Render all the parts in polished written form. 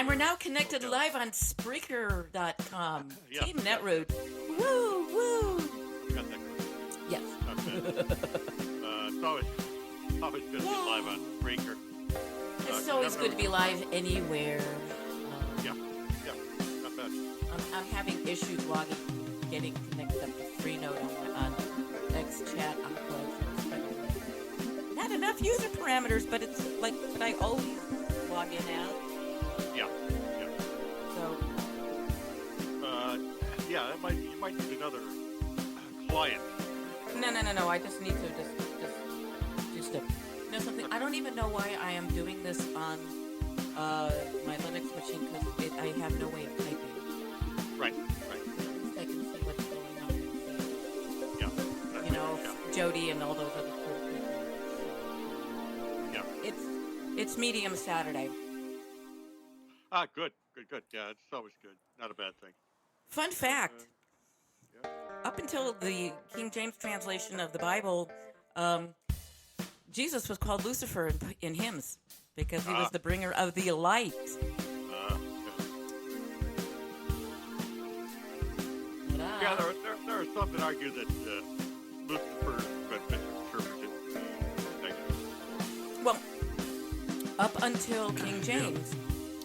And we're now connected live on Spreaker.com. Yes, Team yes, Netroot. yes. Woo, woo. Got that going. Yes. It's always good to be live on Breaker. It's always good to be live anywhere. Yeah, not bad. I'm having issues logging, getting connected up to Freenode on XChat. Not enough user parameters, but it's like what I always log in as. Yeah. So. Yeah, you might need another client. No. I just need to just do stuff. You know something? I don't even know why I am doing this on my Linux machine because I have no way of typing. Right. At least I can see what's going on. Yeah. You know, Jody and all those other cool people. Yeah. It's Medium Saturday. Good. Yeah, it's always good. Not a bad thing. Fun fact. Yeah. Up until the King James translation of the Bible, Jesus was called Lucifer in hymns because he was the bringer of the light. Yeah, there are some that argue that Lucifer has been misinterpreted to be negative. Well, up until King James,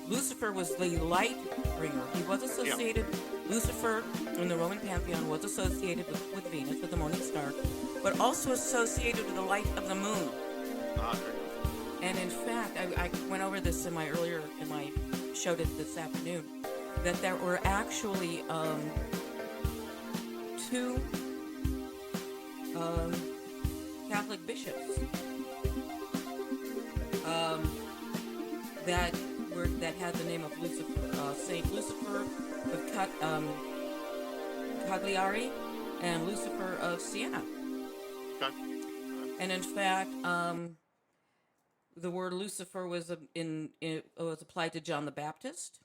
Lucifer was the light bringer. He was associated, Lucifer in the Roman pantheon was associated with Venus, with the morning star, but also associated with the light of the moon. There you go. And in fact, I went over this in my show this afternoon, that there were actually two Catholic bishops that had the name of Lucifer, Saint Lucifer of Cagliari and Lucifer of Siena. Okay. And in fact, the word Lucifer was applied to John the Baptist.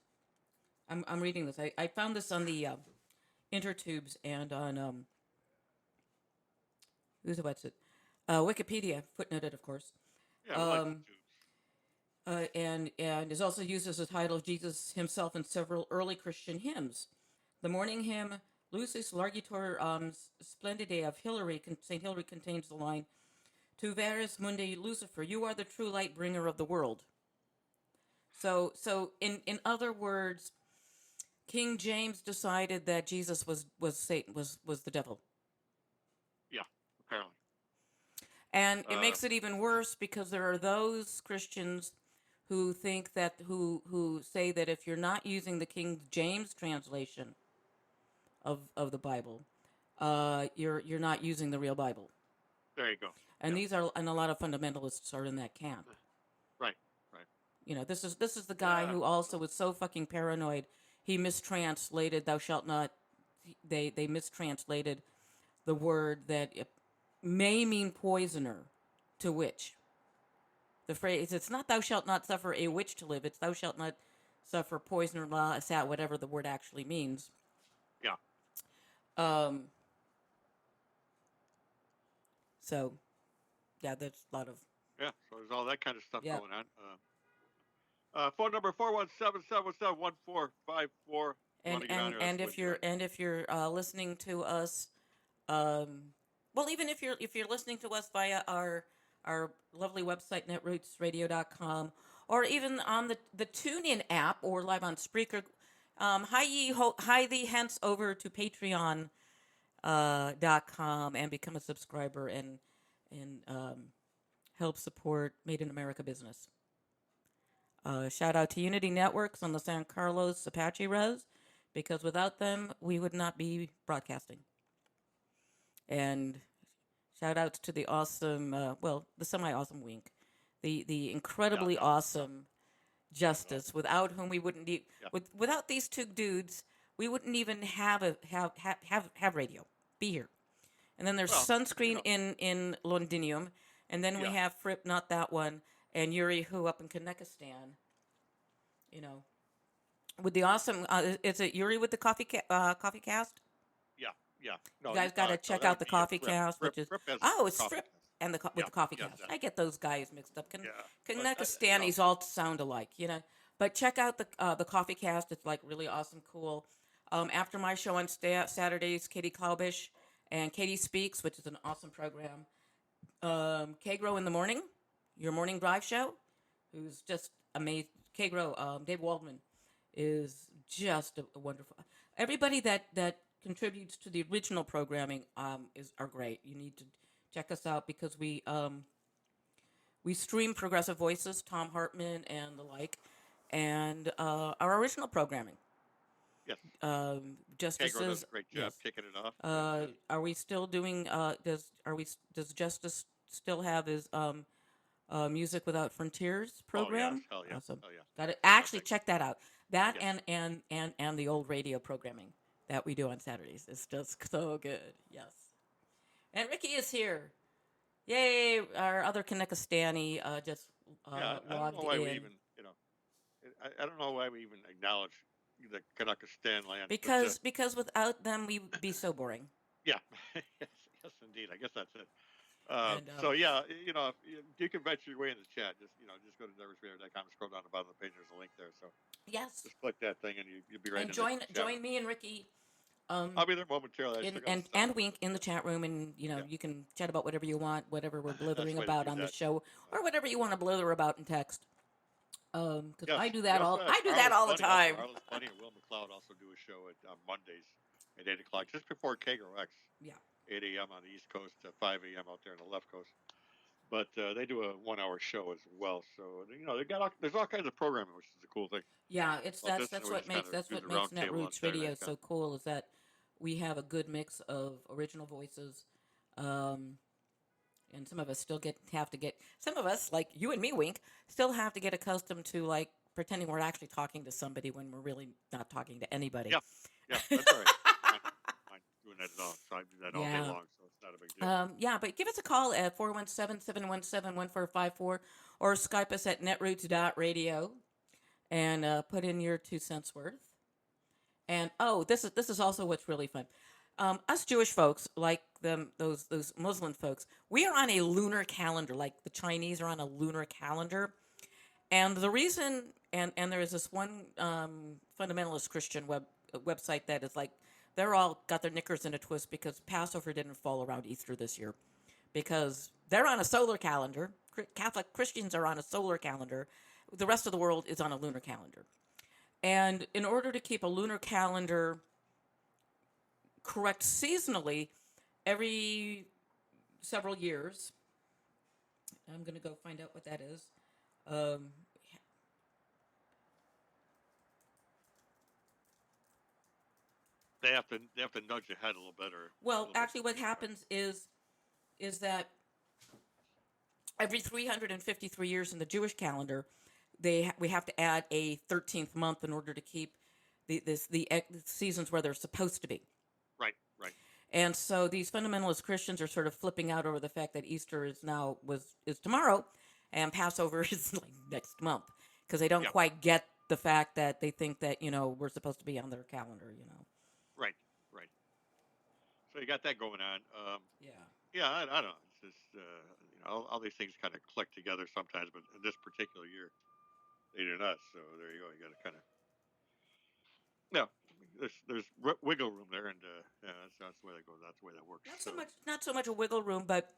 I'm reading this. I found this on the Intertubes and on Wikipedia, footnoted, of course. Yeah, like the tubes. And is also used as a title of Jesus himself in several early Christian hymns. The morning hymn, Lucis Largitor Splendide of St. Hilary contains the line, Tu veris mundi Lucifer, you are the true light bringer of the world. So in other words, King James decided that Jesus was Satan, was the devil. Yeah, apparently. And it makes it even worse because there are those Christians who think that who say that if you're not using the King James translation of the Bible, you're not using the real Bible. There you go. And these are, and a lot of fundamentalists are in that camp. Right. You know, this is the guy who also was so fucking paranoid. He mistranslated "thou shalt not." They mistranslated the word that may mean poisoner to witch. The phrase, it's not "thou shalt not suffer a witch to live." It's "thou shalt not suffer poisoner, la, sat," whatever the word actually means. Yeah. So, yeah, there's a lot of. Yeah, so there's all that kind of stuff going on. Phone number 417-777-1454. And if you're listening to us, well, even if you're listening to us via our lovely website netrootsradio.com, or even on the TuneIn app or live on Spreaker, hie thee hence over to Patreon.com and become a subscriber and help support Made in America business. Shout out to Unity Networks on the San Carlos Apache Res, because without them, we would not be broadcasting. And shout outs to the awesome, the semi-awesome Wink, the incredibly awesome Justice, without whom we wouldn't without these two dudes, we wouldn't even have radio, be here. And then there's Sunscreen in Londinium, and then we have Fripp, not that one, and Yuri, who up in Kanekistan, you know, with the awesome, is it Yuri with the coffee cast? Yeah. No, you guys got to check out the Coffee Cast, which is, it's Fripp and with the Coffee Cast. I get those guys mixed up. Kanekastanis all sound alike, you know. But check out the Coffee Cast. It's like really awesome, cool. After my show on Saturdays, Katie Klaubish and Katie Speaks, which is an awesome program. Kagro in the morning, your morning drive show, who's just amazing. Kagro, Dave Waldman, is just a wonderful. Everybody that contributes to the original programming are great. You need to check us out because we stream Progressive Voices, Tom Hartman and the like, and our original programming. Yes. Justice Kagro does is a great job yes. kicking it off. Are we still doing? Does Justice still have his Music Without Frontiers program? Oh yes, hell yeah, Awesome. hell yeah. Got it. Fantastic. Actually, check that out. That Yes. and the old radio programming that we do on Saturdays is just so good. Yes. And Ricky is here. Yay! Our other Kanekistani just Yeah, I don't logged know why in. we even, I don't know why we even acknowledge the Kanakistan land. Because without them we'd be so boring. Yeah, yes, indeed. I guess that's it. And, so yeah, if you can venture your way in the chat. Just go to nervousradio.com and scroll down the bottom of the page. There's a link there. So yes. just click that thing and you'll be right And in the join me and Ricky. I'll be there momentarily. And Wink in the chat room, and you can chat about whatever you want, whatever we're blithering about on the show, or whatever you want to blither about in text. Because yes. I do that all the Also, time. Arliss Bunny and Will McLeod also do a show on Mondays at 8:00, just before Kagro X. Yeah. 8 a.m. on the East Coast, 5 a.m. out there on the left coast. But they do a 1-hour show as well. So there's all kinds of programming, which is a cool thing. Yeah, that's what makes Netroots Radio so cool is that we have a good mix of original voices, and some of us some of us like you and me, Wink, still have to get accustomed to like pretending we're actually talking to somebody when we're really not talking to anybody. Yeah, that's all right. I'm doing that at all, so I do that all day long, so it's not a big deal. Yeah, but give us a call at 417-717-1454 or Skype us at netroots.radio and put in your 2 cents worth. And this is also what's really fun. Us Jewish folks, like those Muslim folks, we are on a lunar calendar, like the Chinese are on a lunar calendar. And the reason, and there is this one fundamentalist Christian website that is like, they're all got their knickers in a twist because Passover didn't fall around Easter this year. Because they're on a solar calendar. Catholic Christians are on a solar calendar. The rest of the world is on a lunar calendar. And in order to keep a lunar calendar correct seasonally, every several years, I'm going to go find out what that is. They have to nudge ahead a little better. Well, actually, what happens is that every 353 years in the Jewish calendar, we have to add a 13th month in order to keep the seasons where they're supposed to be. Right. And so these fundamentalist Christians are sort of flipping out over the fact that Easter is tomorrow, and Passover is like next month because they don't quite get the fact that they think that we're supposed to be on their calendar. Right. So you got that going on. Yeah. I don't know. It's just all these things kind of click together sometimes, but in this particular year, they do not. So there you go. You got to kind of there's wiggle room there, and that's the way that goes. That's the way that works. Not so much a wiggle room, but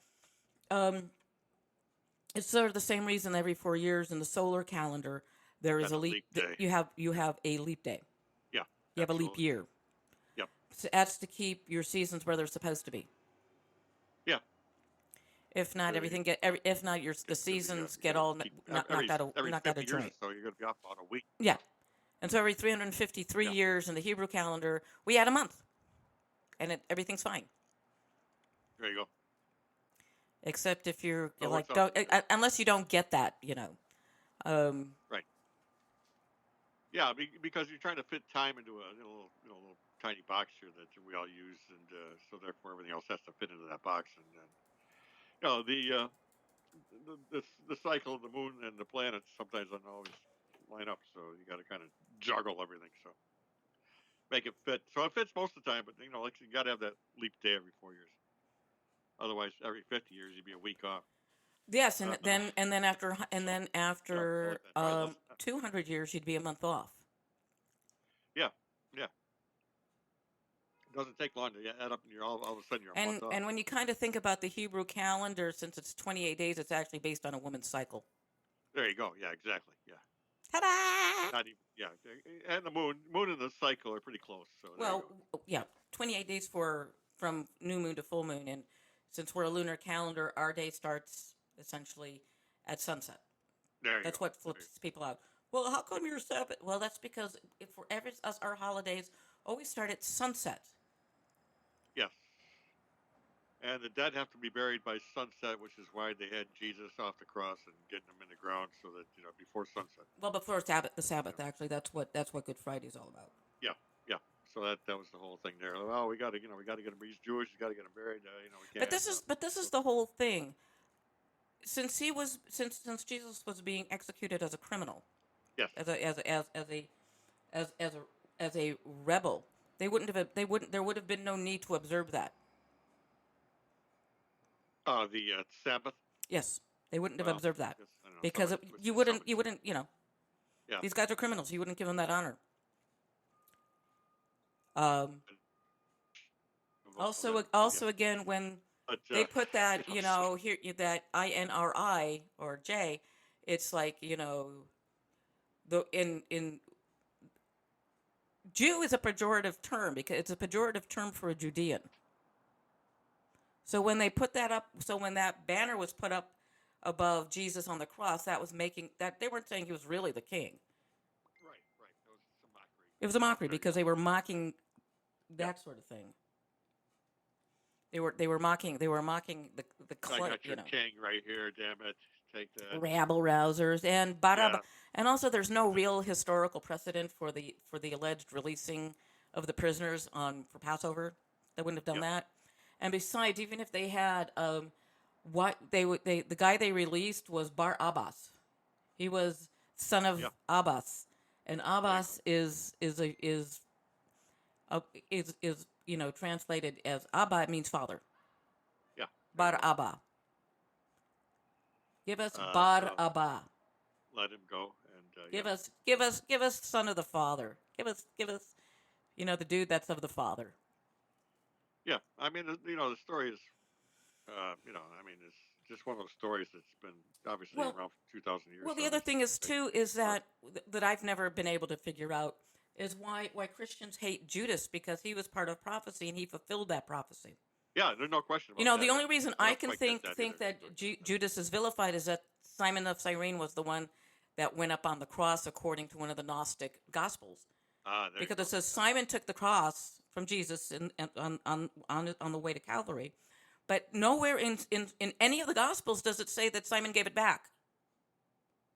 it's sort of the same reason every 4 years in the solar calendar there is a leap day. You have a leap day. Yeah. You have a leap year. Yep. So that's to keep your seasons where they're supposed to be. Yeah. If not, the seasons get all knocked out of joint. So you're going to be off about a week. Yeah. And so every 353 years in the Hebrew calendar, we add a month. And everything's fine. There you go. Except if you're unless you don't get that, Right. Yeah, because you're trying to fit time into a little tiny box here that we all use, and so therefore everything else has to fit into that box. And the cycle of the moon and the planets sometimes don't always line up, so you got to kind of juggle everything, so make it fit. So it fits most of the time, but you got to have that leap day every 4 years. Otherwise, every 50 years you'd be a week off. Yes, and then after probably less than that. 200 years, you'd be a month off. Yeah, yeah. It doesn't take long to add up, and you're all of a sudden you're a month off. And when you kind of think about the Hebrew calendar, since it's 28 days, it's actually based on a woman's cycle. There you go. Yeah, exactly. Yeah. Ta-da! Not even. Yeah, and the moon and the cycle are pretty close. So there you go. Yeah, 28 days from new moon to full moon, and since we're a lunar calendar, our day starts essentially at sunset. There you That's go. what flips people out. Well, how come you're Sabbath? Well, that's because if for every us our holidays always start at sunset. Yes. And the dead have to be buried by sunset, which is why they had Jesus off the cross and getting him in the ground so that before sunset. Well, before the Sabbath actually, that's what Good Friday is all about. Yeah, yeah. So that was the whole thing there. Oh, we got to we got to get him. He's Jewish. We got to get him buried. We can't. But this is the whole thing. Since Jesus was being executed as a criminal, yes, as a rebel, there would have been no need to observe that. The Sabbath. Yes, they wouldn't have observed that because you wouldn't Yeah. These guys are criminals. You wouldn't give them that honor. Also, again, when they put that, here that INRI or J, it's like the in Jew is a pejorative term because it's a pejorative term for a Judean. So when they put that up, when that banner was put up above Jesus on the cross, that was making that they weren't saying he was really the king. Right. That was a mockery. It was a mockery because they were mocking that sort of thing. They were mocking the I got your king right here. Damn it, take that. Rabble rousers and and also there's no real historical precedent for the alleged releasing of the prisoners for Passover. They wouldn't have done that. And besides, even if they had, the guy they released was Bar Abbas. He was son of Abbas, and Abbas is translated as Abba. It means father. Yeah. Bar Abba. Give us Bar Abba. Let him go and give us son of the father. Give us the dude that's of the father. Yeah, I mean, the story is, it's just one of those stories that's been obviously around for 2,000 years. Well, the other thing is too is that I've never been able to figure out is why Christians hate Judas, because he was part of prophecy and he fulfilled that prophecy. Yeah, there's no question about that. The only reason I can think that Judas is vilified is that Simon of Cyrene was the one that went up on the cross according to one of the Gnostic Gospels. Because it says Simon took the cross from Jesus on the way to Calvary, but nowhere in any of the Gospels does it say that Simon gave it back.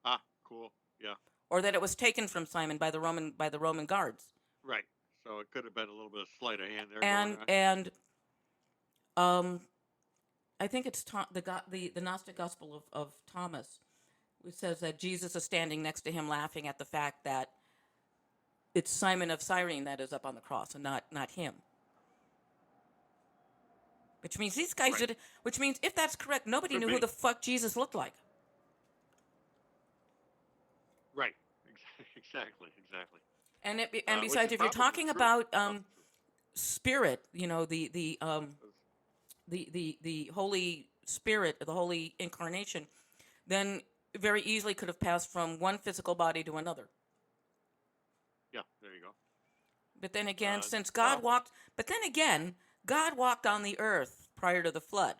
Ah, cool. Yeah. Or that it was taken from Simon by the Roman guards. Right. So it could have been a little bit of sleight of hand there. And I think it's the Gnostic Gospel of Thomas, which says that Jesus is standing next to him, laughing at the fact that it's Simon of Cyrene that is up on the cross and not him. Which means these guys did. Which means if that's correct, nobody knew who the fuck Jesus looked like. Right. Exactly. And besides, if you're talking about spirit, the Holy Spirit, the Holy Incarnation, then very easily could have passed from one physical body to another. Yeah, there you go. But then again, God walked on the earth prior to the flood.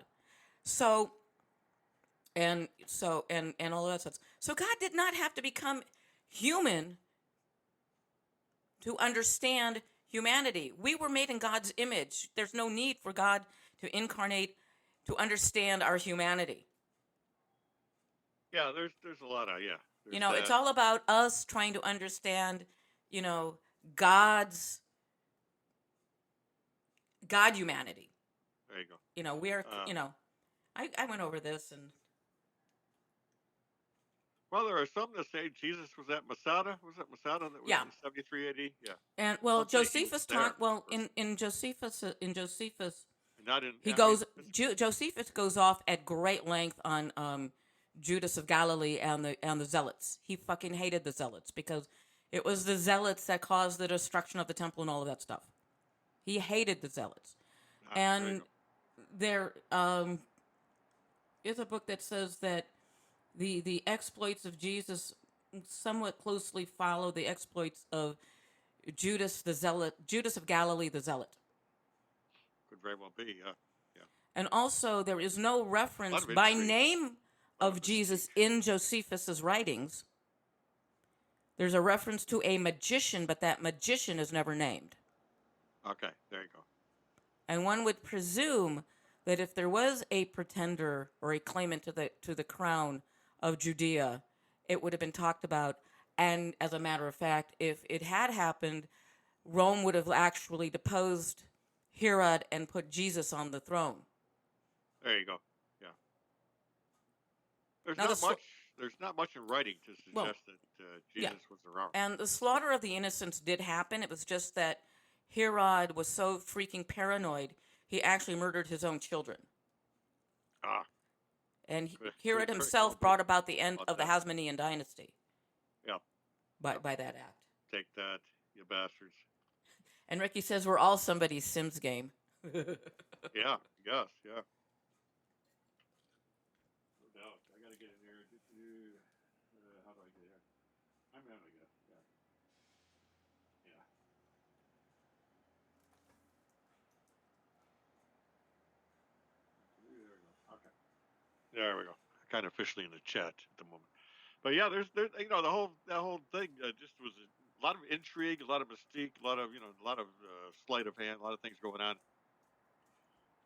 So all of that stuff. So God did not have to become human to understand humanity. We were made in God's image. There's no need for God to incarnate to understand our humanity. Yeah, there's a lot of it's all about us trying to understand, God's God humanity. There you go. We are, I went over this and. Well, there are some that say Jesus was at Masada. Was that Masada that was in 73 AD? Yeah. And Josephus talked. Well, in Josephus. In not in. He I mean, goes. Josephus goes off at great length on Judas of Galilee and the Zealots. He fucking hated the Zealots because it was the Zealots that caused the destruction of the temple and all of that stuff. He hated the Zealots, and there is a book that says that the exploits of Jesus somewhat closely follow the exploits of Judas the Zealot, Judas of Galilee the Zealot. Could very well be, yeah. And also, there is no reference of by intrigue. name of Jesus in Josephus's writings. There's a reference to a magician, but that magician is never named. Okay, there you go. And one would presume that if there was a pretender or a claimant to the crown of Judea, it would have been talked about. And as a matter of fact, if it had happened, Rome would have actually deposed Herod and put Jesus on the throne. There you go. Yeah. There's not much in writing to suggest that Jesus was around. And the slaughter of the innocents did happen. It was just that Herod was so freaking paranoid, he actually murdered his own children. And Herod himself brought about the end of the Hasmonean dynasty. Yeah. By that act. Take that, you bastards. And Ricky says we're all somebody's Sims game. Yeah, yes, yeah. No doubt. I gotta get in there. How do I get here? I'm in, I guess. Yeah. Yeah. There we go. Okay. There we go. Kind of officially in the chat at the moment. But yeah, there's that whole thing just was a lot of intrigue, a lot of mystique, a lot of sleight of hand, a lot of things going on,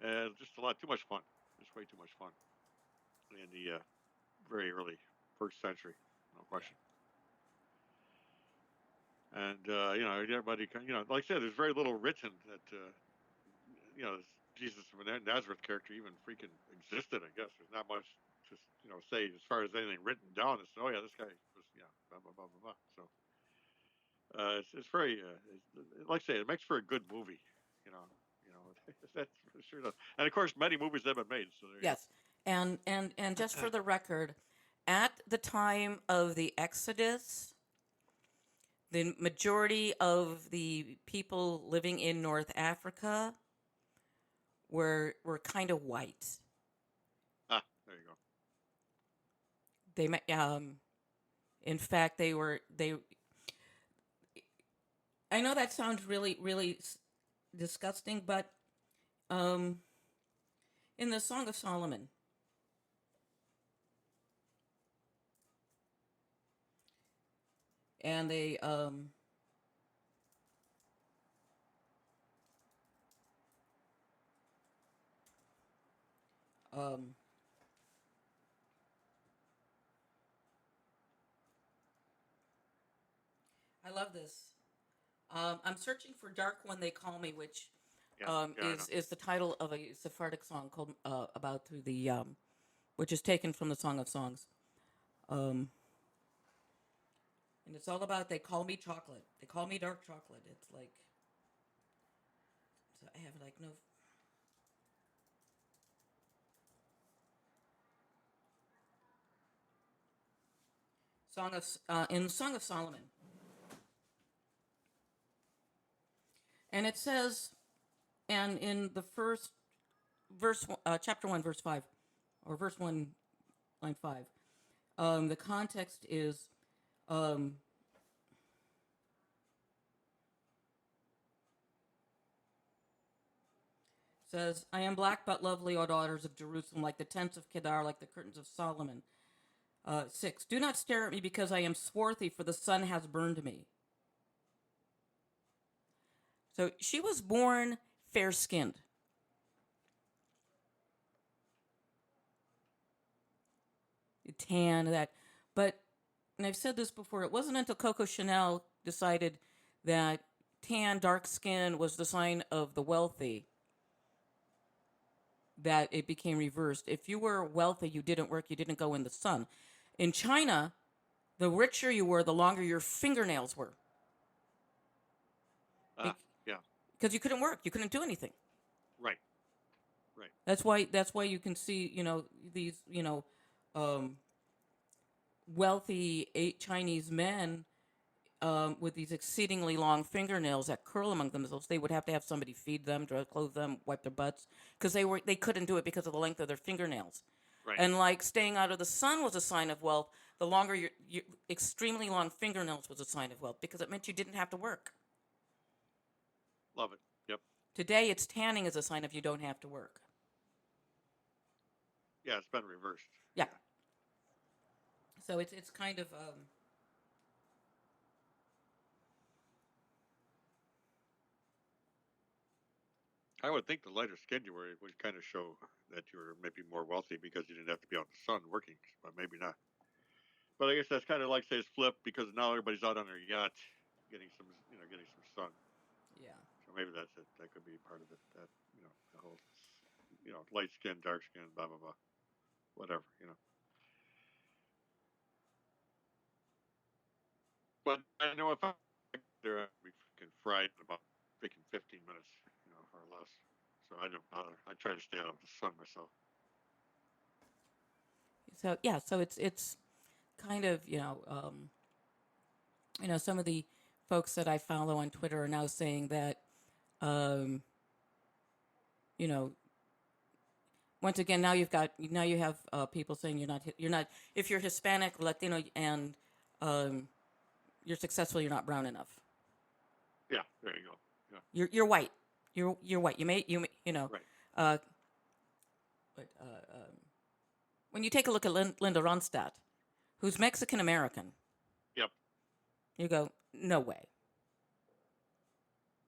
and just too much fun, just way too much fun in the very early first century, no question. And everybody, like I said, there's very little written that Jesus of Nazareth character even freaking existed. I guess there's not much to say as far as anything written down. It's this guy was blah blah blah blah blah. So it's very like I say, it makes for a good movie. That's for sure. And of course, many movies have been made. So yes, and just for the record, at the time of the Exodus, the majority of the people living in North Africa were kind of white. There you go. They in fact they. I know that sounds really really disgusting, but in the Song of Solomon, and they I love this. I'm searching for "Dark One They Call Me," which is the title of a Sephardic song called about through the which is taken from the Song of Songs. And it's all about they call me chocolate. They call me dark chocolate. It's like so I have like no. In Song of Solomon. And it says, and in the first verse, chapter 1, verse 5, or verse 1, line 5, the context is, says, I am black but lovely, O daughters of Jerusalem, like the tents of Kedar, like the curtains of Solomon. 6, do not stare at me because I am swarthy, for the sun has burned me. So she was born fair-skinned. Tan, that. But, and I've said this before, it wasn't until Coco Chanel decided that tan, dark skin was the sign of the wealthy that it became reversed. If you were wealthy, you didn't work, you didn't go in the sun. In China, the richer you were, the longer your fingernails were. Yeah. Because you couldn't work, you couldn't do anything. Right. Right. That's why you can see, these, um, wealthy Chinese men with these exceedingly long fingernails that curl among themselves. They would have to have somebody feed them, clothe them, wipe their butts, because they couldn't do it because of the length of their fingernails. Right. And like staying out of the sun was a sign of wealth. The longer your extremely long fingernails was a sign of wealth because it meant you didn't have to work. Love it. Yep. Today, it's tanning as a sign of you don't have to work. Yeah, it's been reversed. Yeah. So it's kind of I would think the lighter skin you were would kind of show that you were maybe more wealthy because you didn't have to be out in the sun working, but maybe not. But I guess that's kind of like say it's flipped because now everybody's out on their yacht getting some getting some sun. yeah. So maybe that's it. That could be part of it. That the whole light skin, dark skin, blah blah blah, whatever. But I know if I there, we can fry it in about freaking 15 minutes, or less. So I don't bother. I try to stay out of the sun myself. So yeah, so it's kind of some of the folks that I follow on Twitter are now saying that um, you know once again now you have people saying you're not if you're Hispanic, Latino, and um, you're successful, you're not brown enough. Yeah, there you go. Yeah. You're white. You're white. Right. Uh, but when you take a look at Linda Ronstadt, who's Mexican American, Yep. you go, no way.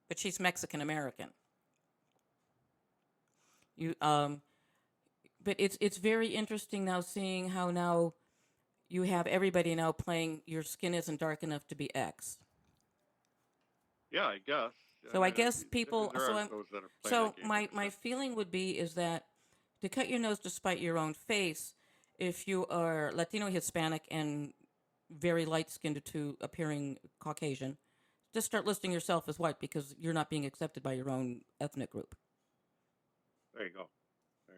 But she's Mexican American. You but it's very interesting now seeing how now you have everybody now playing your skin isn't dark enough to be X. Yeah, I guess. So I guess people. There So are I'm. those that are playing So that game. my feeling would be is that to cut your nose to spite your own face, if you are Latino, Hispanic, and very light skinned to appearing Caucasian, just start listing yourself as white because you're not being accepted by your own ethnic group. There you go. There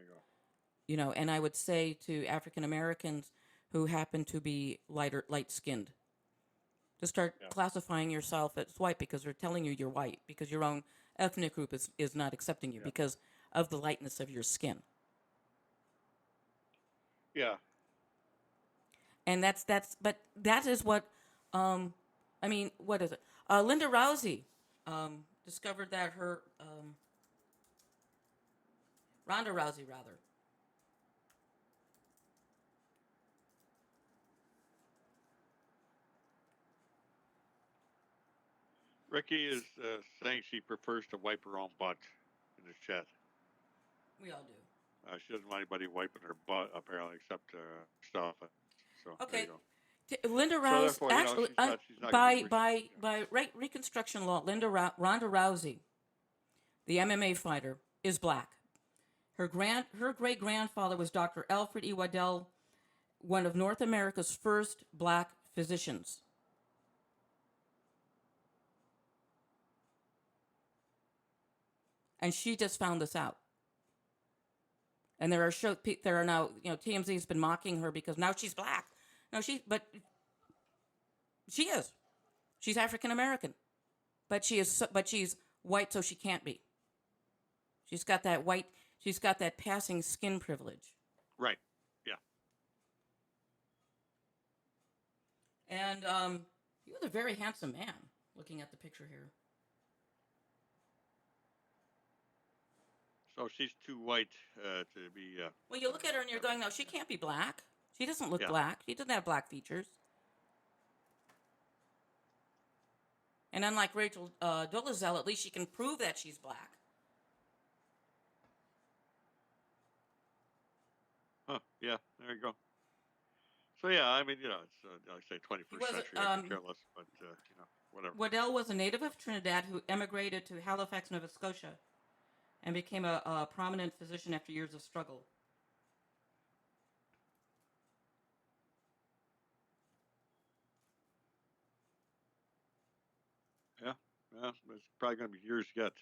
you go. And I would say to African Americans who happen to be light skinned, to start classifying yourself as white because they're telling you you're white because your own ethnic group is not accepting you because of the lightness of your skin. Yeah. And but that is what, I mean, what is it? Linda Rousey discovered that Ronda Rousey rather. Ricky is saying she prefers to wipe her own butt in the chat. We all do. She doesn't want anybody wiping her butt apparently, except stuff. So okay. There you go. Linda Rousey, so actually, she's not by Reconstruction law, Ronda Rousey, the MMA fighter, is black. Her great grandfather was Dr. Alfred E. Waddell, one of North America's first black physicians. And she just found this out. And there are now, TMZ's been mocking her because now she's black. No, but she is. She's African American, but she's white, so she can't be. She's got that white. She's got that passing skin privilege. Right. Yeah. And he was a very handsome man. Looking at the picture here. So she's too white to be. Well, you look at her and you're going, no, she can't be black. She doesn't look black. She doesn't have black features. And unlike Rachel Dolezal, at least she can prove that she's black. Huh. Yeah. There you go. So yeah, I mean, it's like say 21st century. I could care less, but whatever. Waddell was a native of Trinidad who emigrated to Halifax, Nova Scotia, and became a prominent physician after years of struggle. Yeah, it's probably going to be years yet.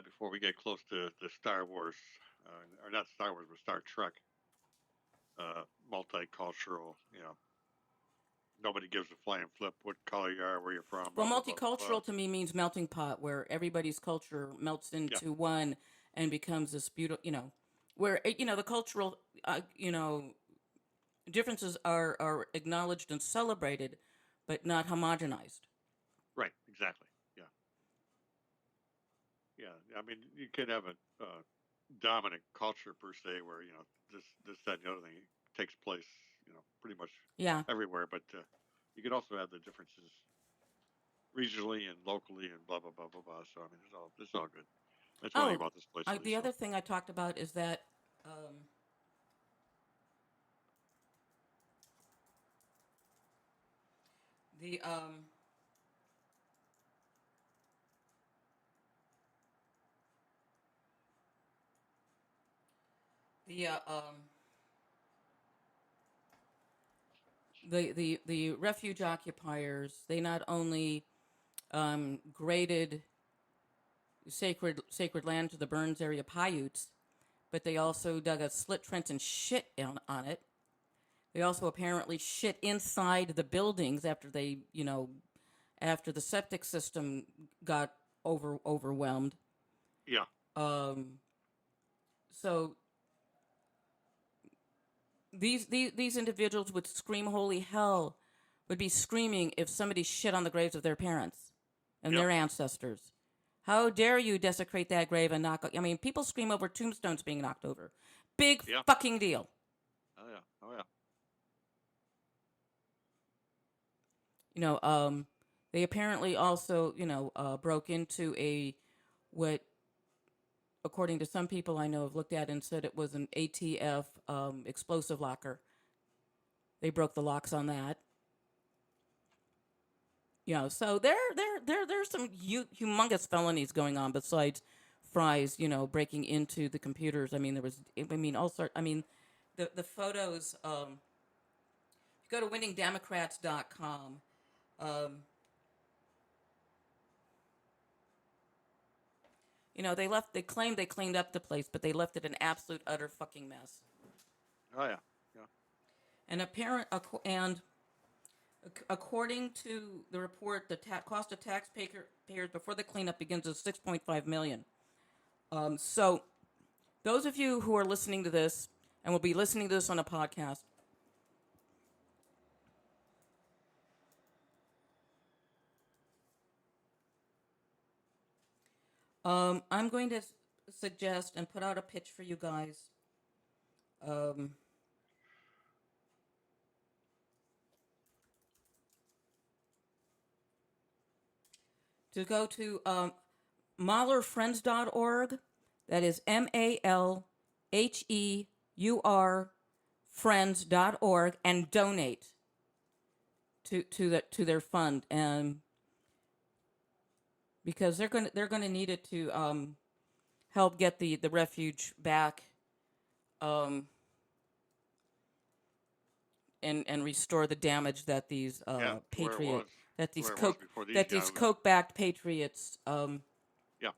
before we get close to the Star Wars, or not Star Wars, but Star Trek, multicultural. Nobody gives a flying flip what color you are, where you're from, Well, blah blah blah blah blah. multicultural to me means melting pot, where everybody's culture melts Yeah, into one and becomes this beautiful, where the cultural, differences are acknowledged and celebrated, but not homogenized. right, exactly. Yeah, yeah. I mean, you could have a dominant culture per se, where this that and the other thing takes place, pretty much Yeah. everywhere. But you could also have the differences regionally and locally and blah blah blah blah blah. So I mean, this is all good. That's one thing Oh, about this place, at the least. So other thing I talked about is that um, the the the refuge occupiers, they not only graded sacred land to the Burns area Paiutes, but they also dug a slit trench and shit on it. They also apparently shit inside the buildings after the septic system got overwhelmed. yeah, Um, so these individuals would scream holy hell, would be screaming if somebody shit on the graves of their parents and yep, their ancestors. How dare you desecrate that grave and knock? I mean, people scream over tombstones being knocked over. Big yeah, fucking deal. oh yeah, oh yeah, You know, um, they apparently also, broke into what, according to some people I know, have looked at and said it was an ATF explosive locker. They broke the locks on that. So there's some humongous felonies going on besides Fry's, breaking into the computers. I mean, all sorts. I mean, the photos. If you go to winningdemocrats.com. Um, they claimed they cleaned up the place, but they left it an absolute utter fucking mess. oh yeah, yeah, And according to the report, the cost of taxpayers before the cleanup begins at $6.5 million. So those of you who are listening to this and will be listening to this on a podcast, I'm going to suggest and put out a pitch for you guys. Um, to go to MahlerFriends.org. That is MALHEUR friends.org and donate to their fund, and because they're gonna need it to help get the refuge back, um, and restore the damage that these yeah. To where it was, to where it was before these guys. coke backed patriots Yeah,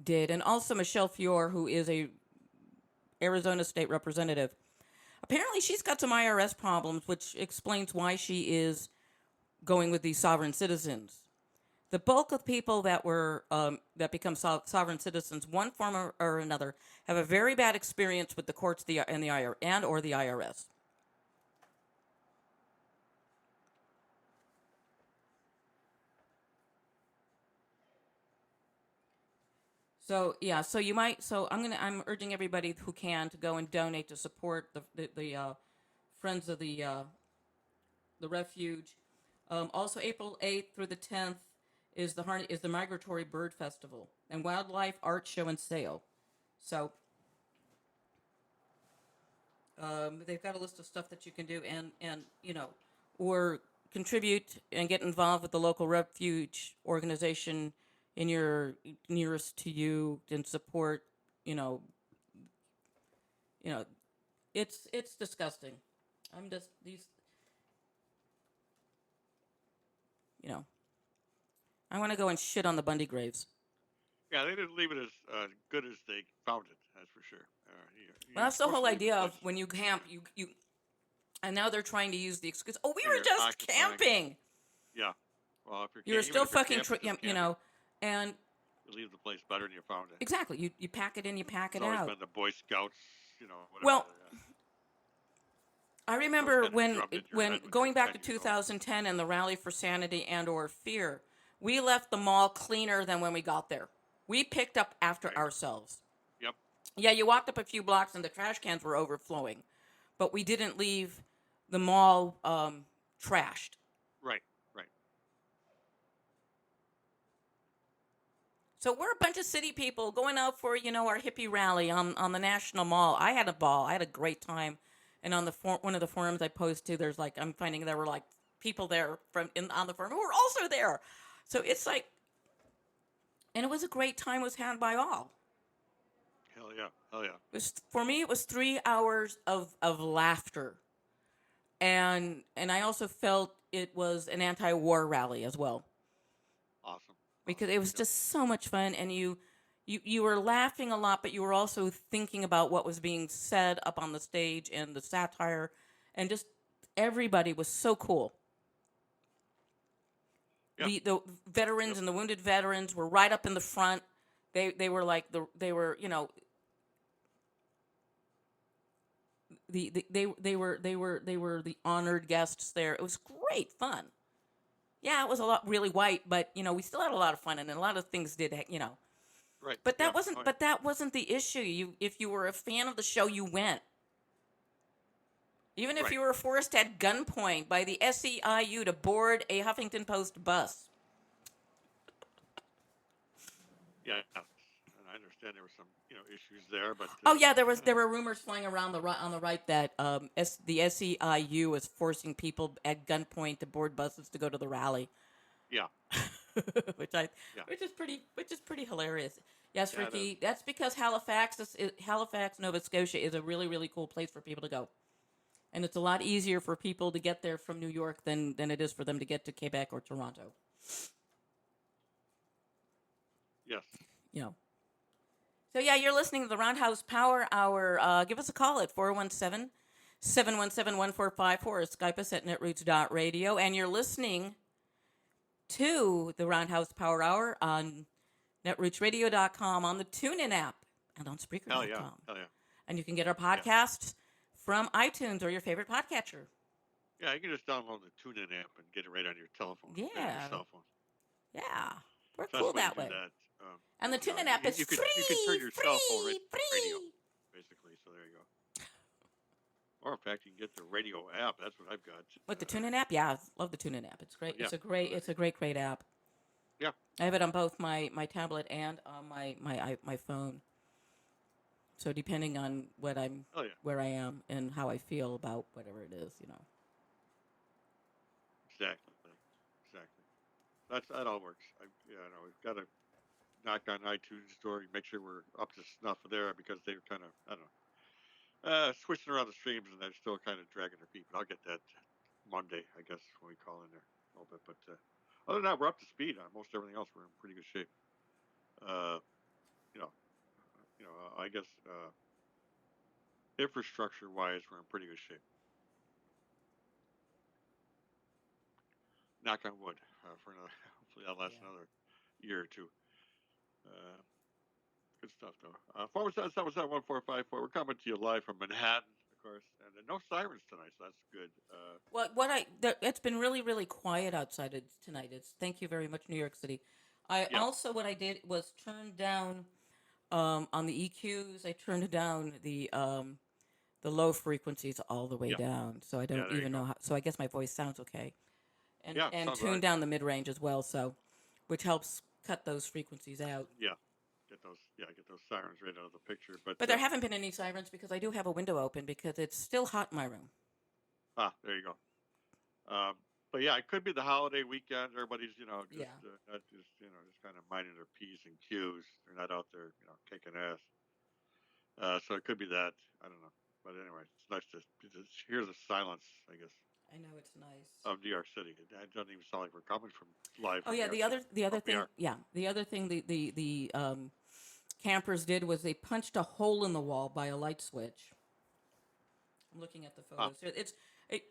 did. And also Michelle Fior, who is a Arizona state representative. Apparently she's got some IRS problems, which explains why she is going with these sovereign citizens. The bulk of people that become sovereign citizens, one form or another, have a very bad experience with the courts, or the IRS. So yeah, I'm urging everybody who can to go and donate to support the friends of the refuge. Also, April 8th through the 10th is the Migratory Bird Festival and Wildlife Art Show and Sale. So they've got a list of stuff that you can do, and or contribute and get involved with the local refuge organization in your nearest to you and support. You know, you know, it's disgusting. I'm just these. You know, I want to go and shit on the Bundy graves. Yeah, they didn't leave it as good as they found it. That's for sure. Well, You're that's the supposed whole to leave the idea of place, when you camp, you and now they're trying to use the excuse. Oh, we and were you're just occupying. camping. Yeah. Well, if you're You were even still if you're fucking, camping, just you camping, know, and you leave the place better than you found it. exactly, you pack it in, you pack It's it always out. been the Boy Scouts, whatever. Well, I It's always remember kind of drummed into your when head when you're going back 10 to years old. 2010 and the Rally for Sanity and or Fear, we left the mall cleaner than when we got there. We picked up after There you go. ourselves. Yep. Yeah, you walked up a few blocks and the trash cans were overflowing, but we didn't leave the mall trashed. Right. Right. So we're a bunch of city people going out for our hippie rally on the National Mall. I had a ball. I had a great time, and on the one of the forums I post to, there's like I'm finding there were like people there on the forum who were also there. So it's like, and it was a great time. It was had by all. Hell yeah. Hell yeah. For me, it was 3 hours of laughter, and I also felt it was an anti-war rally as well. Awesome. Because Awesome. it was Yep. just so much fun, and you were laughing a lot, but you were also thinking about what was being said up on the stage and the satire, and just everybody was so cool. Yep. The veterans Yep. and the wounded veterans were right up in the front. They were like they were they were the honored guests there. It was great fun. Yeah, it was a lot really white, but we still had a lot of fun, and a lot of things did. Right. But Yeah. that wasn't Oh yeah. but that wasn't the issue. If you were a fan of the show, you went. Even if Right. you were forced at gunpoint by the SEIU to board a Huffington Post bus. Yeah. And I understand there were some issues there, but Oh yeah, there were rumors flying around on the right that the SEIU was forcing people at gunpoint to board buses to go to the rally. yeah. which Yeah. which is pretty hilarious. Yes, Yeah. It is. Ricky, that's because Halifax, Nova Scotia is a really really cool place for people to go. And it's a lot easier for people to get there from New York than it is for them to get to Quebec or Toronto. Yes. You know. So yeah, you're listening to the Roundhouse Power Hour. Give us a call at 417 717 1454 or Skype us at netroots.radio. And you're listening to the Roundhouse Power Hour on netrootsradio.com, on the TuneIn app, and on Hell yeah. Spreaker.com. Hell yeah. And you can get our Yeah. podcasts from iTunes or your favorite podcatcher. Yeah. You can just download the TuneIn app and get it right on your telephone. Yeah. On your cell phone. Yeah. We're Best cool way to that do way. that. And the TuneIn app is You could turn your cell phone right to the radio, free. basically. So there you go. Or in fact, you can get the radio app. That's what I've got. What, the TuneIn app? Yeah, I love the TuneIn app. It's great. Yeah. It's a great app. Yeah. I have it on both my tablet and on my phone. So depending on where I am and how I feel about whatever it is. Exactly. That all works. I know we've got to knock on iTunes store and make sure we're up to snuff there because they're kind of I don't know switching around the streams and they're still kind of dragging their feet. But I'll get that Monday, I guess, when we call in there a little bit. But other than that, we're up to speed on most everything else. We're in pretty good shape. Uh, you know, I guess infrastructure wise, we're in pretty good shape. Knock on wood for another. Hopefully, that'll last another year or two. Uh, Good stuff, though. 417-717-1454. We're coming to you live from Manhattan, of course, and no sirens tonight, so that's good. It's been really really quiet outside tonight. Thank you very much, New York City. I Yeah. also what I did was turn down on the EQs. I turned down the low frequencies all the way down, so I don't even know how. So I guess my voice sounds okay, and tuned down the mid range as well, which helps cut those frequencies out. Yeah. Get those sirens right out of the picture. But there haven't been any sirens because I do have a window open because it's still hot in my room. there you go. But yeah, it could be the holiday weekend. Everybody's just kind of minding their p's and q's. They're not out there kicking ass. So it could be that. I don't know. But anyway, it's nice to hear the silence, I guess. I know it's nice. of New York City. It doesn't even sound like we're coming from live Oh from New yeah, York City, the other but we thing, are. yeah, the other thing the campers did was they punched a hole in the wall by a light switch. I'm looking at the Ah, photos.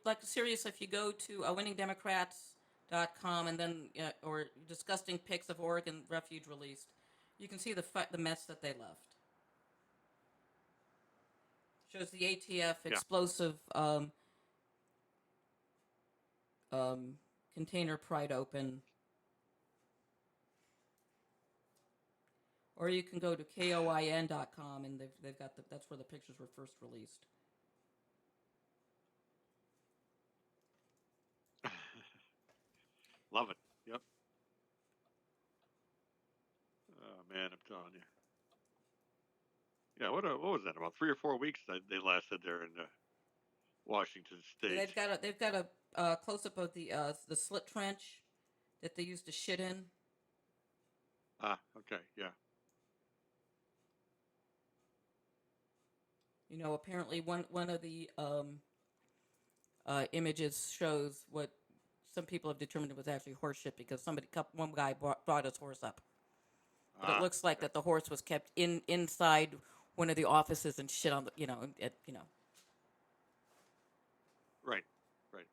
Like serious. If you go to winningdemocrats.com and then or disgusting pics of Oregon refuge released, you can see the mess that they left. Shows the ATF yeah. explosive um, container pried open. Or you can go to koin.com and they've got that's where the pictures were first released. Love it. Yep. Oh man, I'm telling you. Yeah. What was that? About 3 or 4 weeks that they lasted there in Washington State. They've got a close up of the slit trench that they used to shit in. Ah. Okay. Yeah. You know, apparently one of the images shows what some people have determined was actually horse shit because one guy brought his horse up, but it Ah. looks like Okay. that the horse was kept inside one of the offices and shit on the Right. Right.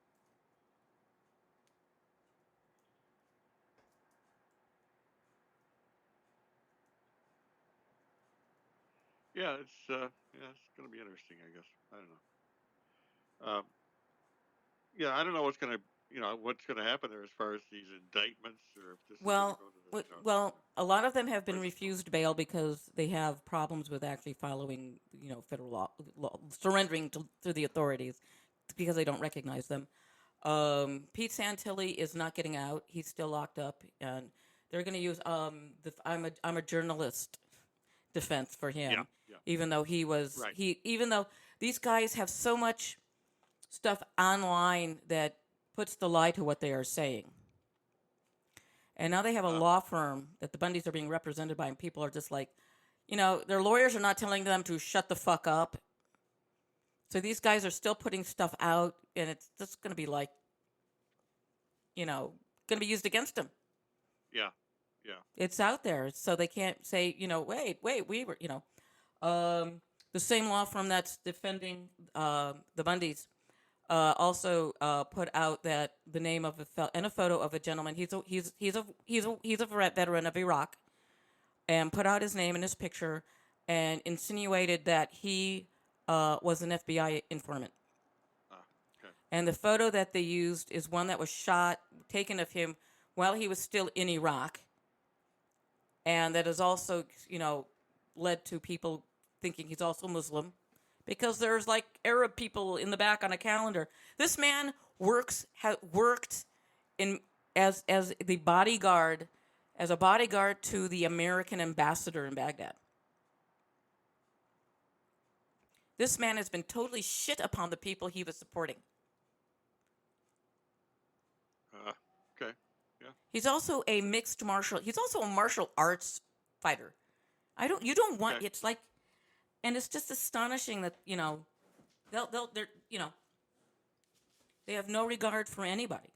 Yeah. It's going to be interesting. I guess. I don't know. Yeah. I don't know what's going to happen there as far as these indictments, or if this is going to Well, go to the a lot of them have been prison. refused bail because they have problems with actually following, federal law surrendering to the authorities because they don't recognize them. Pete Santilli is not getting out; he's still locked up, and they're going to use I'm a journalist defense for Yeah. him, Yeah. even though Right. even though these guys have so much stuff online that puts the lie to what they are saying. And now they have a Uh, law firm that the Bundys are being represented by, and people are just like, their lawyers are not telling them to shut the fuck up. So these guys are still putting stuff out, and it's just going to be like, going to be used against them. yeah. Yeah. It's out there, so they can't say, wait, we were, the same law firm that's defending the Bundys also put out that the name of and a photo of a gentleman. He's a veteran of Iraq, and put out his name and his picture, and insinuated that he was an FBI informant. Okay. And the photo that they used is one that was taken of him while he was still in Iraq, and that has also, led to people thinking he's also Muslim, because there's like Arab people in the back on a calendar. This man worked in as the bodyguard, as a bodyguard to the American ambassador in Baghdad. This man has been totally shit upon the people he was supporting. Okay. Yeah. He's also a he's also a martial arts fighter. You don't want, Okay. it's like, and it's just astonishing that, they're, they have no regard for anybody.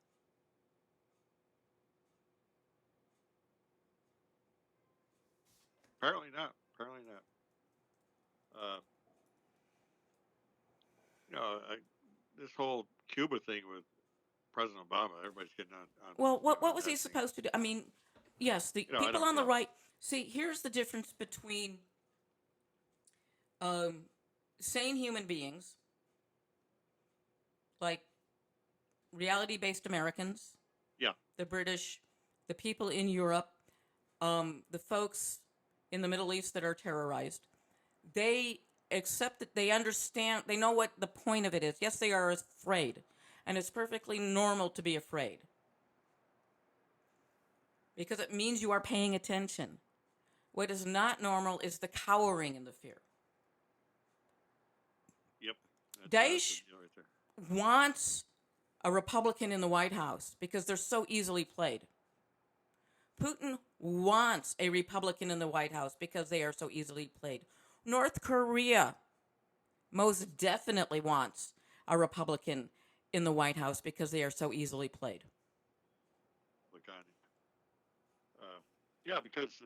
Apparently not. Apparently not. Uh, this whole Cuba thing with President Obama, everybody's getting on Well, what on was that he thing. supposed to do? I mean, yes, the I people don't. on the right. See, here's the difference between um, sane human beings, like reality-based Americans, Yeah. the British, the people in Europe, the folks in the Middle East that are terrorized. They accept that, they understand, they know what the point of it is. Yes, they are afraid, and it's perfectly normal to be afraid because it means you are paying attention. What is not normal is the cowering and the fear. Yep. That's Daesh the deal right there. wants a Republican in the White House because they're so easily played. Putin wants a Republican in the White House because they are so easily played. North Korea most definitely wants a Republican in the White House because they are so easily played. Look on it. Yeah, because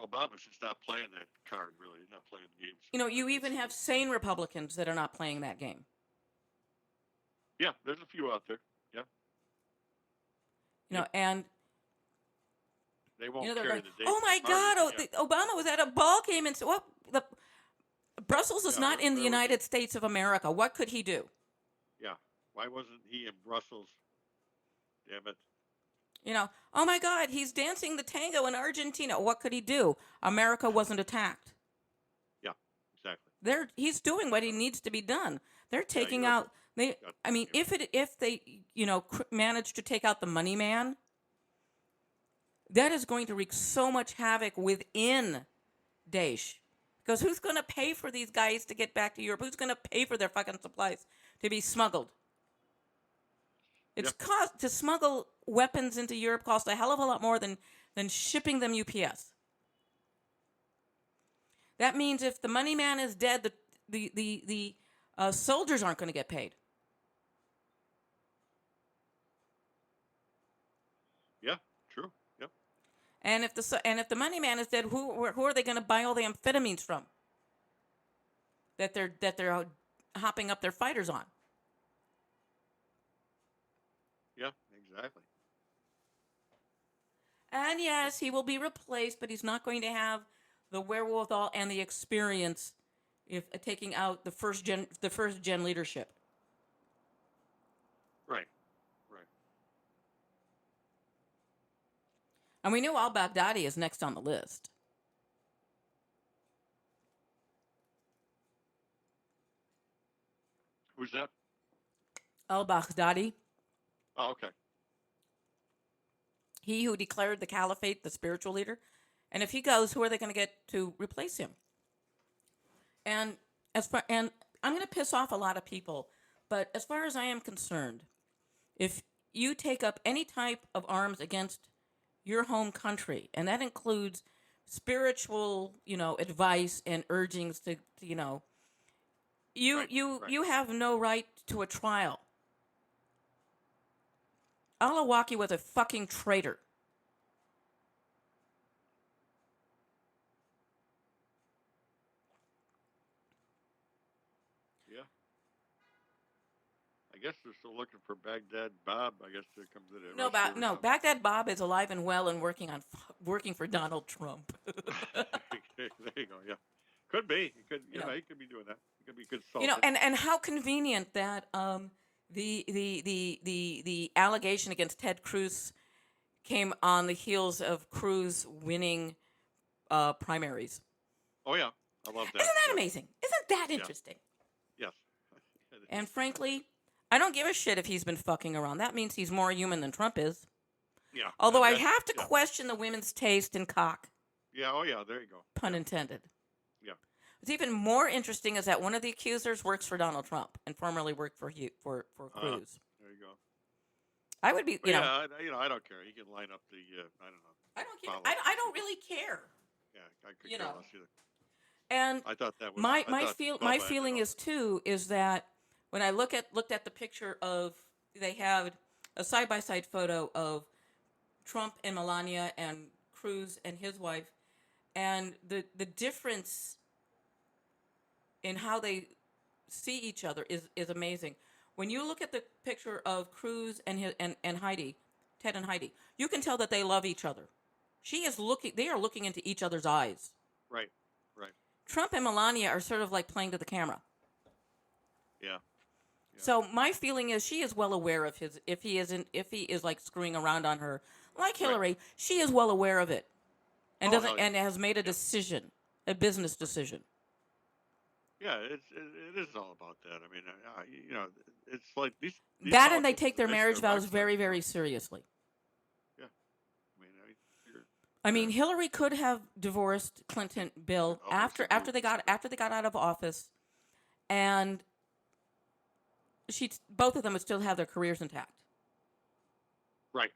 Obama's just not playing that card really. He's not playing the games. You even have sane Republicans that are not playing that game. Yeah, there's a few out there. Yeah. And they won't carry like, the day. Oh my God! Obama was at a ball game and so what? Brussels is not in the United States of America. What could he do? Yeah. Why wasn't he in Brussels? Damn it. Oh my God, he's dancing the tango in Argentina. What could he do? America wasn't attacked. Yeah, exactly. He's doing what he needs to be done. They're taking out. If they manage to take out the money man, that is going to wreak so much havoc within Daesh. Because who's going to pay for these guys to get back to Europe? Who's going to pay for their fucking supplies to be smuggled? It's cost to smuggle weapons into Europe costs a hell of a lot more than shipping them UPS. That means if the money man is dead, the soldiers aren't going to get paid. Yeah, true. Yep. And if the money man is dead, who are they going to buy all the amphetamines from? That they're hopping up their fighters on. Yeah, exactly. And yes, he will be replaced, but he's not going to have the wherewithal and the experience if taking out the first gen leadership. Right. And we know al-Baghdadi is next on the list. Who's that? Al-Baghdadi. Oh, okay. He who declared the caliphate, the spiritual leader. And if he goes, who are they going to get to replace him? And I'm going to piss off a lot of people, but as far as I am concerned, if you take up any type of arms against your home country, and that includes spiritual, advice and urgings to you have no right to a trial. Al-Awlaki was a fucking traitor. Yeah. I guess they're still looking for Baghdad Bob. I guess there comes in. No, Baghdad Bob is alive and well and working for Donald Trump. There you go. Yeah, could be. He could. He could be doing that. He could be consulting. And how convenient that the allegation against Ted Cruz came on the heels of Cruz winning primaries. Oh yeah, I love that. Isn't that amazing? Isn't that interesting? Yes. And frankly, I don't give a shit if he's been fucking around. That means he's more human than Trump is. Yeah. Although I have to question the women's taste in cock. Yeah. Oh yeah. There you go. Pun intended. Yeah. What's even more interesting is that one of the accusers works for Donald Trump and formerly worked for Cruz. There you go. I would be, I don't care. He can line up the. I don't know. I don't care. I don't really care. Yeah, I could care less either. And I thought that was my feeling is that when I looked at the picture of, they have a side-by-side photo of Trump and Melania and Cruz and his wife, and the difference in how they see each other is amazing. When you look at the picture of Cruz and Heidi, Ted and Heidi, you can tell that they love each other. They are looking into each other's eyes. Right. Trump and Melania are sort of like playing to the camera. Yeah. So my feeling is she is well aware of if he is like screwing around on her, like Hillary, she is well aware of it, and and has made a decision, a business decision. Yeah, it is all about that. I mean, it's like these that, and they take their marriage vows very, very seriously. Yeah, I mean, Hillary could have divorced Bill after they got out of office, and both of them would still have their careers intact. Right.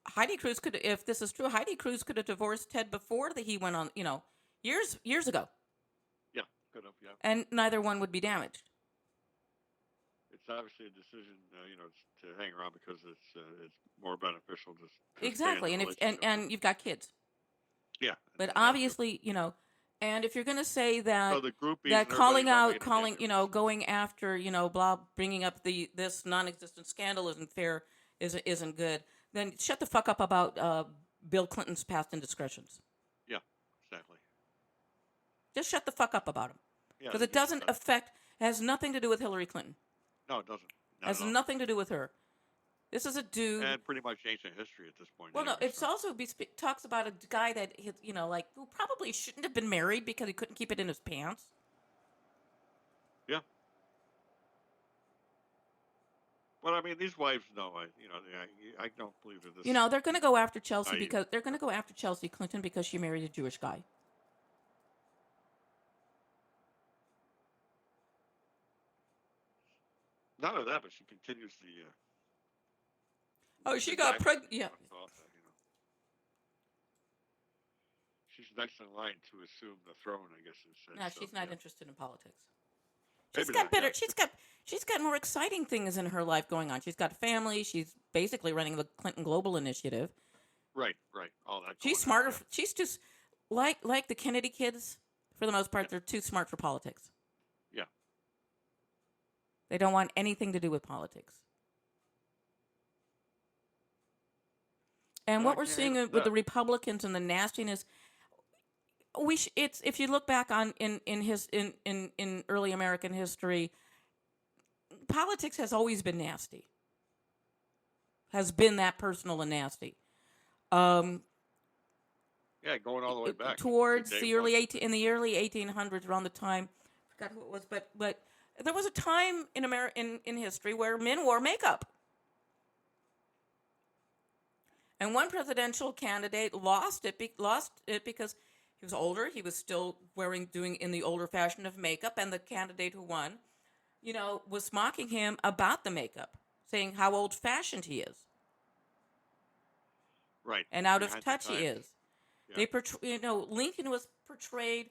Heidi Cruz if this is true, Heidi Cruz could have divorced Ted before he went on, years ago. Yeah, could have. Yeah. And neither one would be damaged. obviously a decision, to hang around because it's more beneficial to stay in the Exactly. And if relationship. and you've got kids. Yeah, But and that too. obviously, and if you're going to say So that the groupies that and everybody calling don't out, make any damn difference. going after, blah, bringing up this non-existent scandal isn't fair, isn't good, then shut the fuck up about Bill Clinton's past indiscretions. Yeah, exactly. Just shut the fuck up about him, Yeah, because they it need to doesn't shut. affect. It has nothing to do with Hillary Clinton. No, it doesn't. Not Has at all. nothing to do with her. This is a dude. And pretty much ancient history at this point, Well, no, anyway. it's So also talks about a guy that like who probably shouldn't have been married because he couldn't keep it in his pants. yeah. But I mean, these wives know. I don't believe that this. They're going to go after Chelsea Naive. because they're going to go after Chelsea Clinton because she married a Jewish guy. Not only that, but she continues the. Oh, she the got diamond pregnant. thing Yeah. off that. She's next in line to assume the throne, I guess it says. No, So, she's not yeah. interested in politics. Maybe not. Better. Yeah. She's got more exciting things in her life going on. She's got a family. She's basically running the Clinton Global Initiative. Right. All that. She's going on, smarter. yeah. She's just like the Kennedy kids. For the most part, they're too smart for politics. Yeah. They don't want anything to do with politics. And what we're seeing with the Republicans and the nastiness, it's if you look back on in early American history, politics has always been nasty. Has been that personal and nasty. Yeah, going all the way back towards to the early 1800s, around the time, I forgot who it was, but there was a time in in history where men wore makeup. And one presidential candidate lost it because he was older. He was still doing in the older fashion of makeup, and the candidate who won, was mocking him about the makeup, saying how old-fashioned he is, right, and out of touch he is. Yeah. Lincoln was portrayed.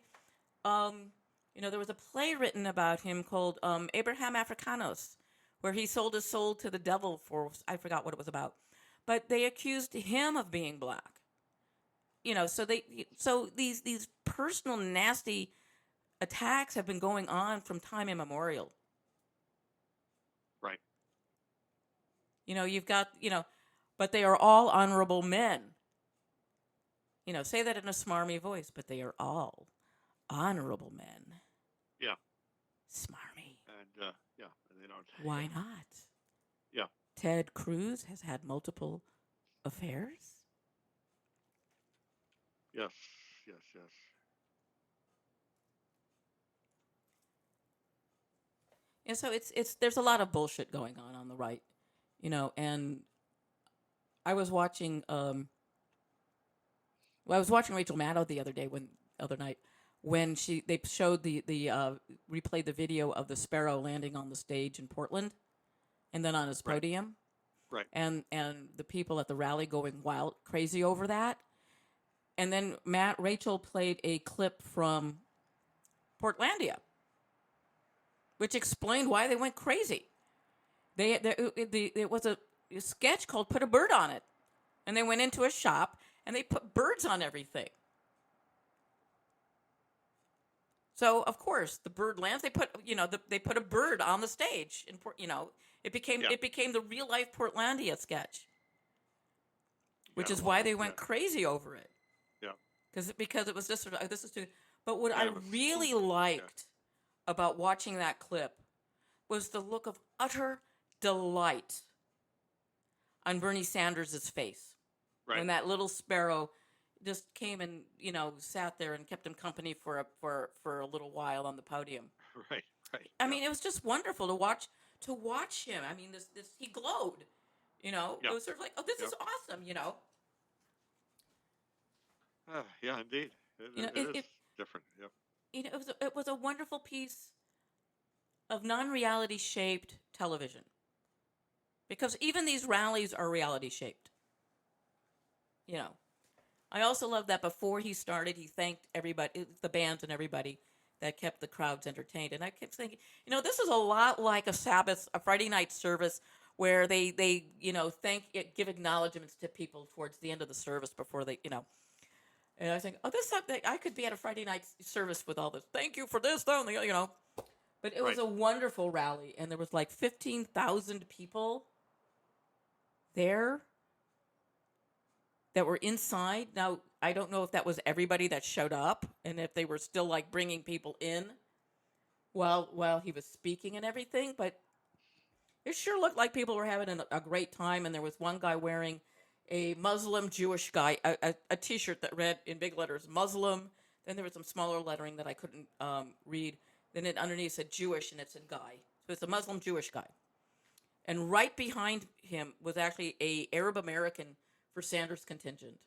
There was a play written about him called Abraham Africanus, where he sold his soul to the devil for, I forgot what it was about. But they accused him of being black. So these personal nasty attacks have been going on from time immemorial. Right. You've got, but they are all honorable men. Say that in a smarmy voice, but they are all honorable men. Yeah. Smarmy. And and they don't. Why not? Yeah. Ted Cruz has had multiple affairs. Yes. And so there's a lot of bullshit going on the right, and I was watching Rachel Maddow the other night when they showed replayed the video of the Sparrow landing on the stage in Portland and then on his podium. Right. And the people at the rally going wild crazy over that. And then Rachel played a clip from Portlandia, which explained why they went crazy. It was a sketch called "Put a Bird on It," and they went into a shop and they put birds on everything. So of course the bird lands. They put they put a bird on the stage, and it became the real life Portlandia sketch, which is why they went crazy over it. Yeah. Because it was just sort of this is too. But what I really liked about watching that clip was the look of utter delight on Bernie Sanders' face when that little sparrow just came and sat there and kept him company for a little while on the podium. Right. I mean, it was just wonderful to watch him. I mean, this he glowed. It was sort of like, oh, this is awesome. Yeah, indeed. It is different. Yep. It was a wonderful piece of non-reality shaped television, because even these rallies are reality shaped. I also love that before he started, he thanked everybody, the bands and everybody, that kept the crowds entertained. And I kept thinking, this is a lot like a Friday night service where they give acknowledgments to people towards the end of the service before and I was thinking, this something I could be at a Friday night service with all this. Thank you for this, though, But it was a wonderful rally, and there was like 15,000 people there that were inside. Now, I don't know if that was everybody that showed up and if they were still like bringing people in while he was speaking and everything, but it sure looked like people were having a great time. And there was one guy wearing a Muslim Jewish guy, a T-shirt that read in big letters Muslim. Then there was some smaller lettering that I couldn't read. Then it underneath said Jewish, and it said guy. So it's a Muslim Jewish guy. And right behind him was actually a Arab American for Sanders contingent.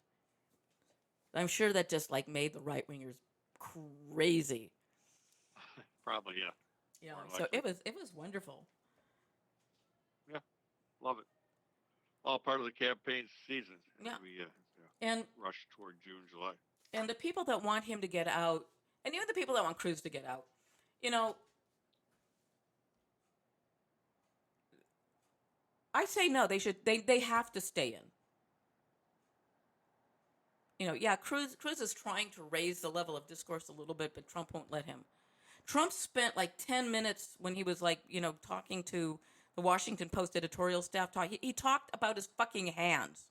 I'm sure that just like made the right wingers crazy. Probably, yeah. Yeah. So it was wonderful. Yeah, love it. All part of the campaign season. Yeah. We and rush toward June, July. And the people that want him to get out, and even the people that want Cruz to get out, I say no. They have to stay in. Yeah, Cruz is trying to raise the level of discourse a little bit, but Trump won't let him. Trump spent like 10 minutes when he was talking to the Washington Post editorial staff. He talked about his fucking hands.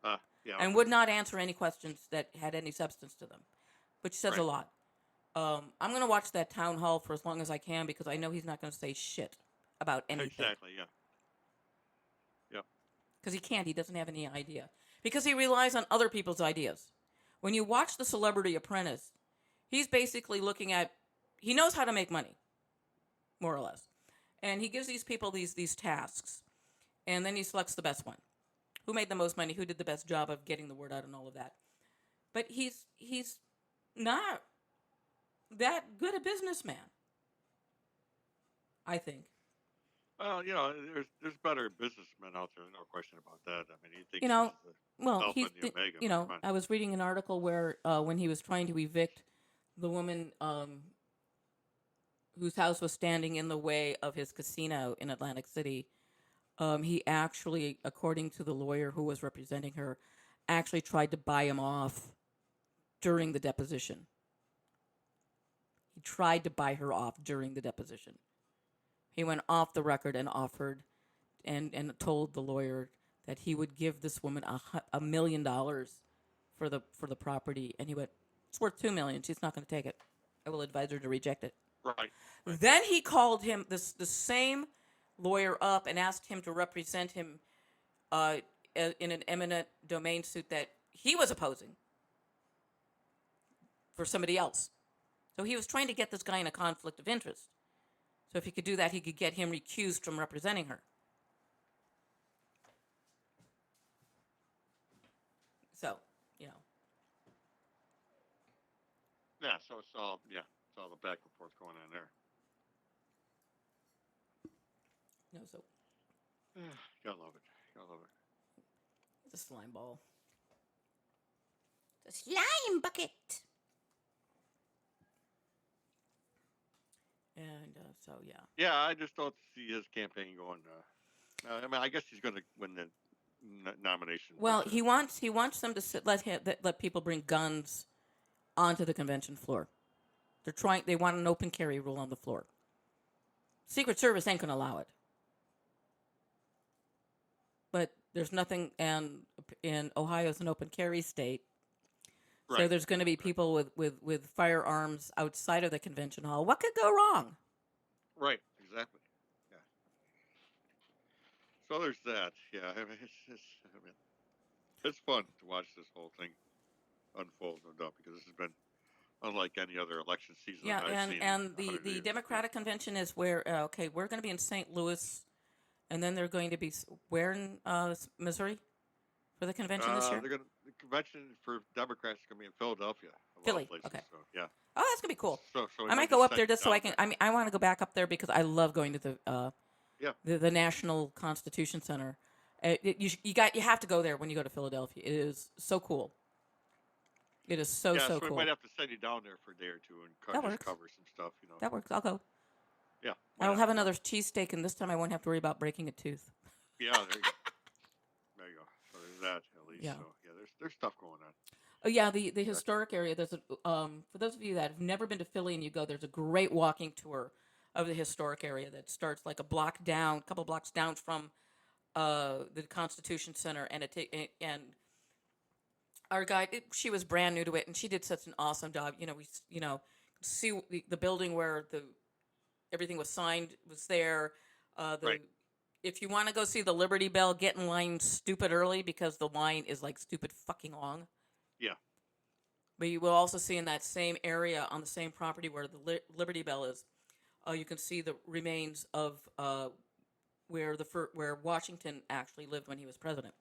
Yeah, and would not answer any questions that had any substance to them, which says a lot. I'm going to watch that town hall for as long as I can because I know he's not going to say shit about anything. Exactly, yeah. Yep. Because he can't. He doesn't have any idea. Because he relies on other people's ideas. When you watch The Celebrity Apprentice, he's basically looking at... He knows how to make money, more or less. And he gives these people these tasks. And then he selects the best one. Who made the most money? Who did the best job of getting the word out and all of that? But he's not that good a businessman, I think. Well, there's better businessmen out there, no question about that. I mean, he thinks he's the alpha and the omega. I was reading an article where when he was trying to evict the woman whose house was standing in the way of his casino in Atlantic City, he actually, according to the lawyer who was representing her, actually tried to buy him off during the deposition. He tried to buy her off during the deposition. He went off the record and offered and told the lawyer that he would give this woman $1 million for the property. And he went, it's worth $2 million. She's not going to take it. I will advise her to reject it. Right. Then he called him, the same lawyer up and asked him to represent him in an eminent domain suit that he was opposing for somebody else. So he was trying to get this guy in a conflict of interest. So if he could do that, he could get him recused from representing her. So, Yeah, so it's all the back and forth going on there. No, so. Gotta love it. It's a slime ball. It's a slime bucket. And so, yeah. Yeah, I just don't see his campaign going. I mean, I guess he's going to win the nomination. Well, he wants them to let people bring guns onto the convention floor. They want an open carry rule on the floor. Secret Service ain't going to allow it. But there's nothing, and in Ohio's an open carry state. Right. So there's going to be people with firearms outside of the convention hall. What could go wrong? Right, exactly. Yeah. So there's that. Yeah, I mean, it's fun to watch this whole thing unfold, no doubt, because this has been unlike any other election season I've seen. And the Democratic convention is where, we're going to be in St. Louis, and then they're going to be, where in Missouri for the convention this year? The convention for Democrats is going to be in Philadelphia. Philly, okay. So, yeah. Oh, that's going to be cool. So I might go up there just so I can, I want to go back up there because I love going to the National Constitution Center. You have to go there when you go to Philadelphia. It is so cool. It is so Yeah, so we cool. might have to send you down there for a day or two and That just works. cover some stuff. That works. I'll go. Yeah, why I'll not? have another cheesesteak, and this time I won't have to worry about breaking a tooth. Yeah, there you go. There you go. So there's that at least. Yeah. So yeah, there's stuff going on. Oh yeah, the historic area. There's a for those of you that have never been to Philly and you go, there's a great walking tour of the historic area that starts like a block down, a couple blocks down from the Constitution Center, and and our guide, she was brand new to it, and she did such an awesome job. We see the building where the everything was signed was there. The Right. If you want to go see the Liberty Bell, get in line stupid early because the line is like stupid fucking long. Yeah. But you will also see in that same area on the same property where the Liberty Bell is, you can see the remains of where Washington actually lived when he was president,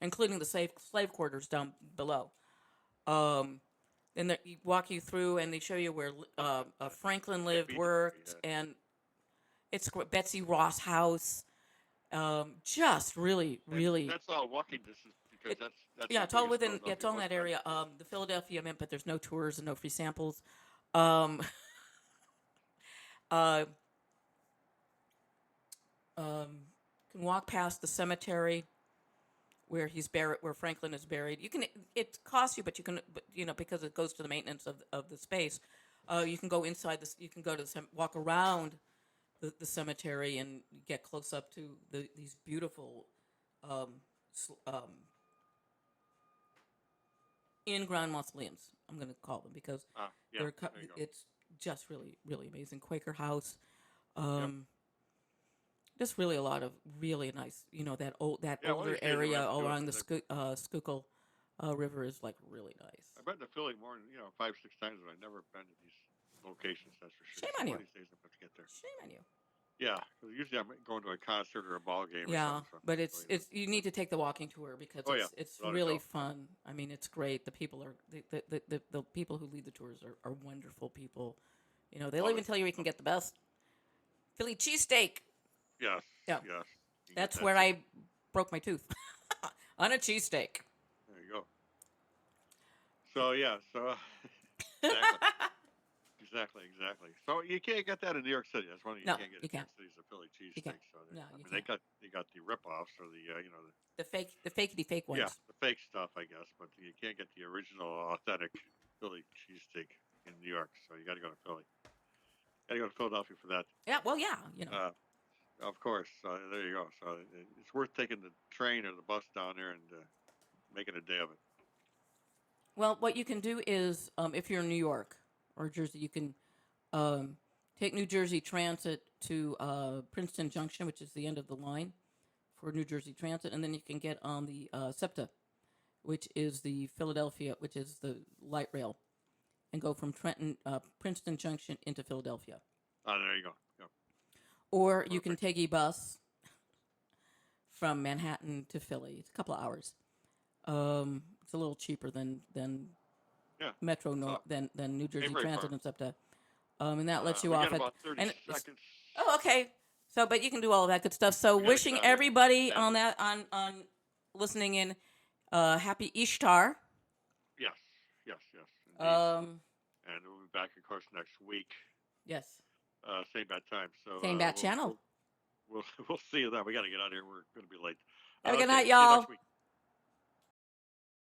including the slave quarters down below. And they walk you through, and they show you where Franklin lived, worked, and it's Betsy Ross House. Just really, really. That's all walking distance because that's yeah, it's all within. Yeah, it's all in that area. The Philadelphia Mint, but there's no tours and no free samples. Um, uh, can walk past the cemetery where he's buried, where Franklin is buried. You can. It costs you, but you can. But, because it goes to the maintenance of the space. You can go inside this. You can go to walk around the cemetery and get close up to these beautiful in-ground mausoleums. I'm going to call them because yeah, it's just really, really amazing. Quaker House. Just really a lot of really nice, that older area along the Schuylkill River is like really nice. I've been to Philly more than 5-6 times, but I've never been to these locations. That's for sure. Shame on you. One of these days I'm going to get there. Shame on you. Yeah, because usually I'm going to a concert or a ball game. Yeah, or something, but it's you need to take the walking tour because it's really fun. I mean, it's great. The people are the people who lead the tours are wonderful people. They'll even tell you can get the best Philly cheesesteak. Yes. Yeah. Yes. That's where I broke my tooth on a cheesesteak. There you go. So yeah, exactly. So you can't get that in New York City. That's one thing you can't get in New York City is a Philly cheesesteak. So they got the rip-offs or the fakey fake ones. Yeah, the fake stuff, I guess. But you can't get the original, authentic Philly cheesesteak in New York. So you got to go to Philly. Got to go to Philadelphia for that. Yeah. Well, yeah. Of course. There you go. So it's worth taking the train or the bus down there and making a day of it. Well, what you can do is, if you're in New York or Jersey, you can take New Jersey Transit to Princeton Junction, which is the end of the line for New Jersey Transit, and then you can get on the SEPTA, which is the which is the light rail, and go from Princeton Junction into Philadelphia. Oh, there you go. Yep. Or Perfect. You can take a bus from Manhattan to Philly. It's a couple of hours. It's a little cheaper than Metro than New Jersey Transit and SEPTA. And that lets you off at about 30 seconds. Oh, okay. So, but you can do all of that good stuff. So, wishing everybody on listening in, happy Ishtar. Yes. And we'll be back, of course, next week. Yes. Same bad time. So same bad channel. We'll see you then. We got to get out of here. We're going to be late. Have a good night, y'all.